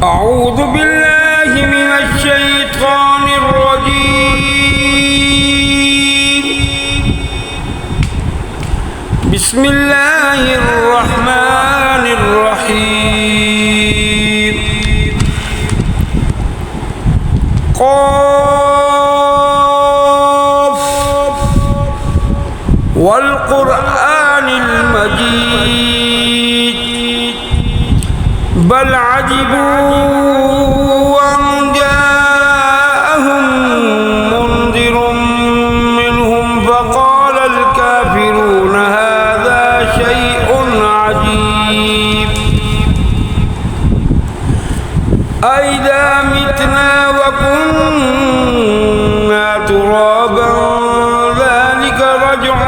أعوذ بالله من الشيطان الرجيم. بسم الله الرحمن الرحيم. قاف والقرآن المجيد بل عجبوا أن جاءهم منذر منهم فقال الكافرون هذا شيء عجيب أئذا متنا وكنا ترابا ذلك رجع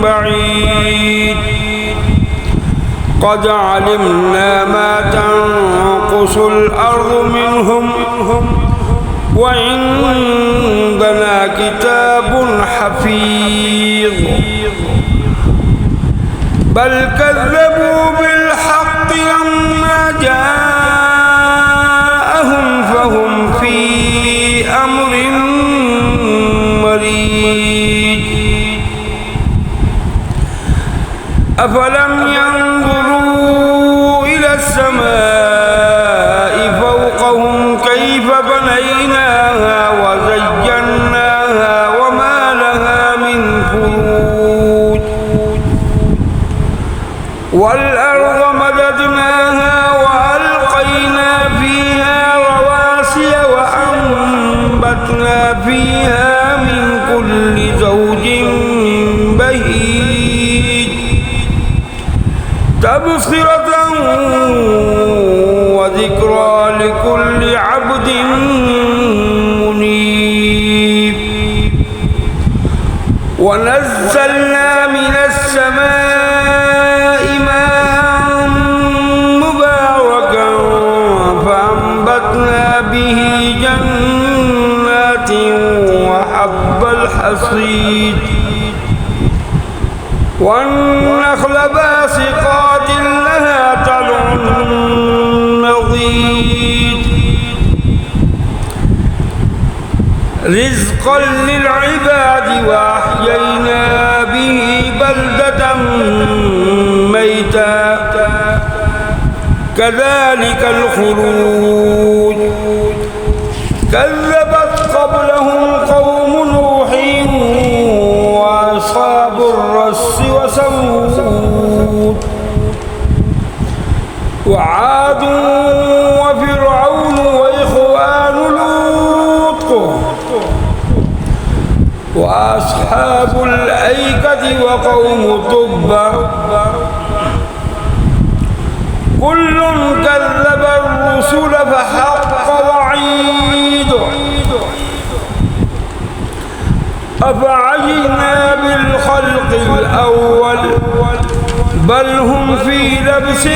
بعيد قد علمنا ما تنقص الأرض منهم وعندنا كتاب حفيظ بل كذبوا بالحق لما جاءهم فهم في أمر مريج أفلم ينظروا إلى السماء فوقهم كيف بنيناها وزيناها وما لها من فروج والأرض مددناها وألقينا فيها رواسي وأنبتنا فيها من كل زوج بهيج تبصرة وذكرى لكل عبد منيب ونزلنا من السماء ماء مباركا فأنبتنا به جنات وحب الحصيد والنخل باسقات لها طلع نضيد رزقا للعباد وأحيينا به بلدة ميتا كذلك الخروج كذبت قبلهم قوم نوح وأصحاب الرس وثمود وعاد وفرعون وإخوان لوط وأصحاب الأيكة وقوم تبع كل كذب الرسل فحق وعيد أفعجلنا بالخلق الأول بل هم في لبس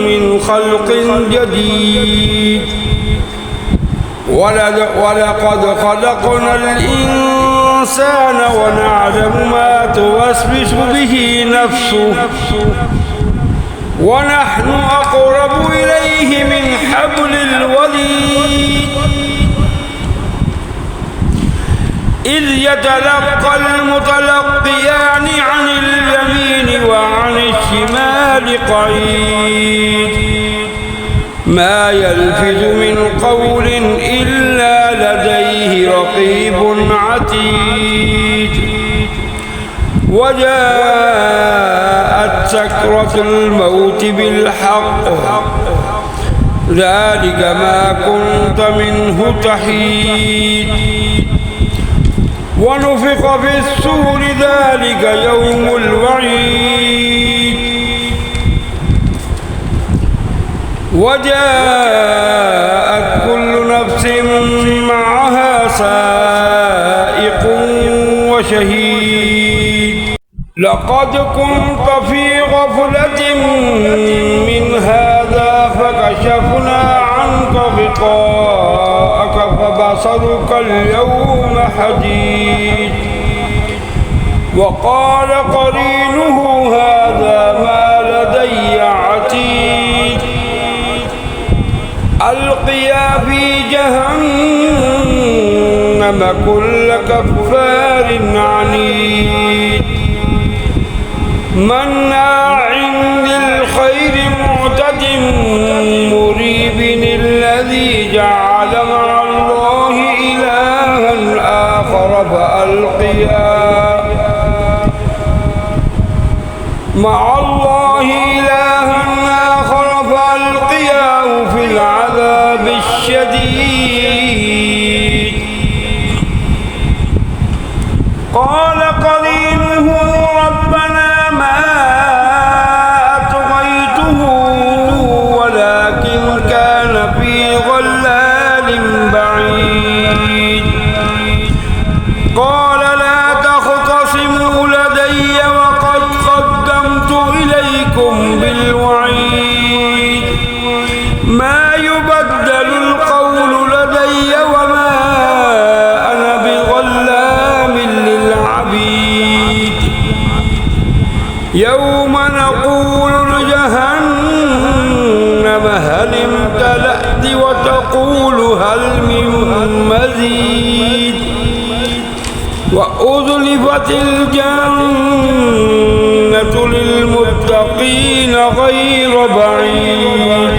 من خلق جديد ولقد خلقنا الإنسان ونعلم ما توسوس به نفسه ونحن أقرب إليه من حبل الوريد إذ يتلقى المتلقيان عن اليمين وعن الشمال قعيد ما يلفظ من قول إلا لديه رقيب عتيد وجاءت سكرة الموت بالحق ذلك ما كنت منه تحيد ونفخ في الصور ذلك يوم الوعيد وجاءت كل نفس معها سائق وشهيد لقد كنت في غفلة من هذا فكشفنا عنك غطاءك فبصرك اليوم حديد وقال قرينه هذا ما لدي عتيد جهنم كل كفار عنيد مناع للخير معتد مريب الذي جعل مع الله إلها آخر فألقياه في العذاب الشديد قال قرينه ربنا ما أطغيته ولكن كان في ضلال بعيد قال لا تختصموا لدي وقد قدمت إليكم بالوعيد ما يبدل القول لدي وما أنا بظلام للعبيد يوم نقول لجهنم هل امتلأت وتقول هل من مزيد وأزلفت الجنة للمتقين غير بعيد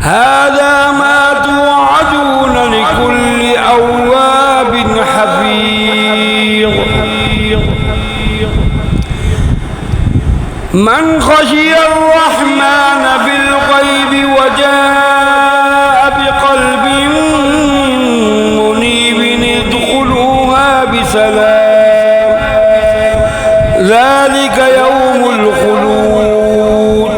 هذا ما توعدون لكل أواب حفيظ من خشي الرحمن بالغيب وجاء بقلب منيب ادخلوها بسلام ذلك يوم الخلود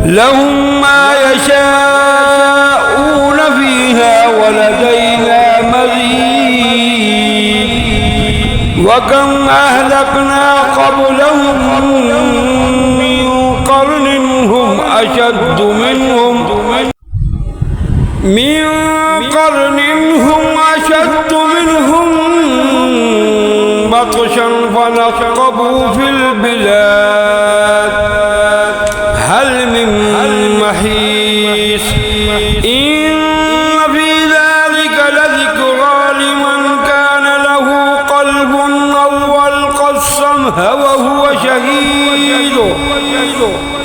لهم ما يشاءون فيها ولدينا مزيد وكم أهلكنا قبلهم من قرن هم أشد منهم بطشا فنقبوا في البلاد هل من محيص إن في ذلك لذكرى لمن كان له قلب أو ألقى السمع وهو شهيد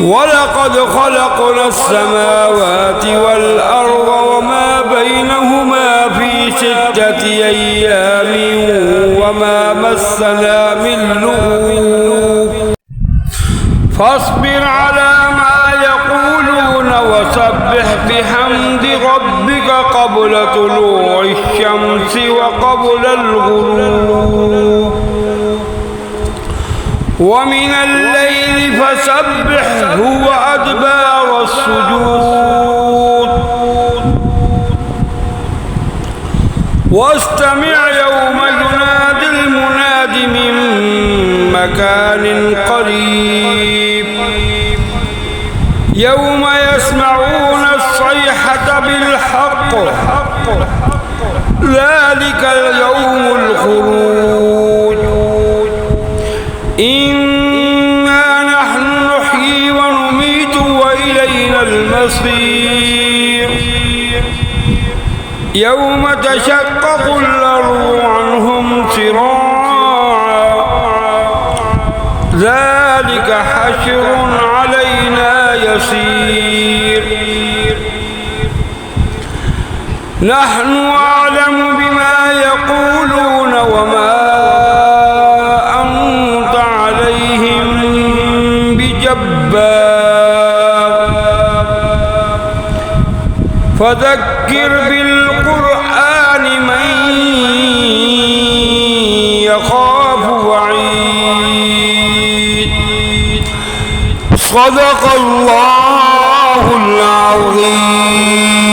ولقد خلقنا السماوات والأرض وما بينهما في 6 أيام وما مسنا من لغوب فاصبر على ما يقولون وسبح بحمد ربك قبل طلوع الشمس وقبل الغروب ومن الليل فسبحه وأدبار السجود واستمع يوم ينادي المناد من مكان قريب يوم يسمعون الصيحة بالحق ذلك اليوم الخروج إنا نحن نحيي ونميت وإلينا المصير يوم تشقق الأرض عنهم سراعا ذلك حشر علينا يسير نحن أعلم بما يقولون وما أنت عليهم بجبار فذكر بالقرآن من يخاف وعيد صدق الله العظيم.